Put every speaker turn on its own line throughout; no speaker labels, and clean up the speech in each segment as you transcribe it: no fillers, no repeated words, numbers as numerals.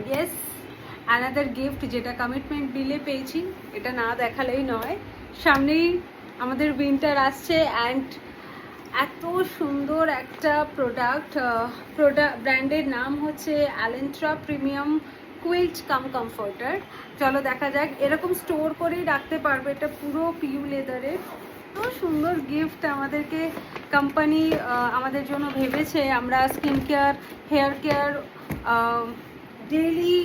Yes, another gift যেটা commitment বিলে পেয়েছি, এটা না দেখালেই নয়। সামনেই আমাদের উইন্টার আসছে অ্যান্ড এত সুন্দর একটা প্রোডাক্ট, ব্র্যান্ডের নাম হচ্ছে অ্যালেন্ট্রা প্রিমিয়াম কুইল্ট কাম কমফোর্টার। চলো দেখা যাক। এরকম স্টোর করেই রাখতে পারবে, এটা পুরো পিউ লেদারের। তো সুন্দর গিফট আমাদেরকে কোম্পানি আমাদের জন্য ভেবেছে। আমরা skin care, hair care, daily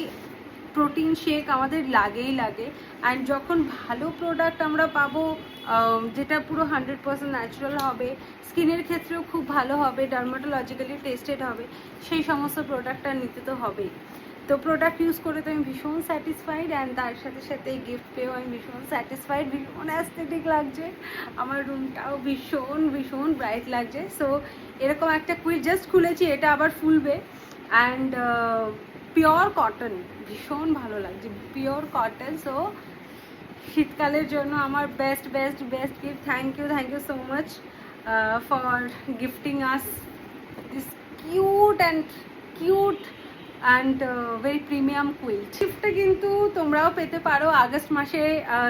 protein shake আমাদের লাগে। অ্যান্ড যখন ভালো প্রোডাক্ট আমরা পাবো যেটা পুরো 100% ন্যাচারাল হবে, স্কিনের ক্ষেত্রেও খুব ভালো হবে, ডার্মাটোলজিক্যালি টেস্টেড হবে, সেই সমস্ত প্রোডাক্টটা নিতে তো হবেই। তো প্রোডাক্ট ইউজ করে তো আমি ভীষণ স্যাটিসফাইড, অ্যান্ড তার সাথে সাথে গিফট পেয়েও আমি ভীষণ স্যাটিসফাইড। ভীষণ অ্যাস্থেটিক লাগছে, আমার রুমটাও ভীষণ ব্রাইট লাগছে। সো এরকম একটা কুইল জাস্ট খুলেছি, এটা আবার ফুলবে। অ্যান্ড পিওর কটন, ভীষণ ভালো লাগছে, পিওর কটন। সো শীতকালের জন্য আমার best gift. Thank you so much for gifting us this cute and very premium quilt. গিফটটা কিন্তু তোমরাও পেতে পারো। আগস্ট মাসে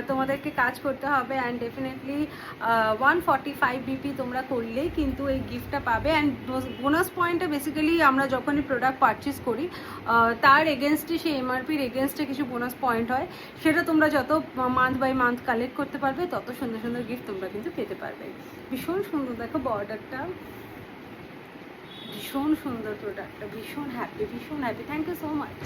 তোমাদেরকে কাজ করতে হবে, অ্যান্ড ডেফিনেটলি 145 বিপি তোমরা করলেই কিন্তু এই গিফটটা পাবে। অ্যান্ড বোনাস পয়েন্টে বেসিক্যালি আমরা যখনই প্রোডাক্ট পারচেস করি তার এগেনস্টে, সেই এমআরপির এগেনস্টে কিছু বোনাস পয়েন্ট হয়। সেটা তোমরা যত মান্থ বাই মান্থ কালেক্ট করতে পারবে তত সুন্দর সুন্দর গিফট তোমরা কিন্তু পেতে পারবে। ভীষণ সুন্দর, দেখো বর্ডারটা ভীষণ সুন্দর, প্রোডাক্টটা ভীষণ happy. Thank you so much.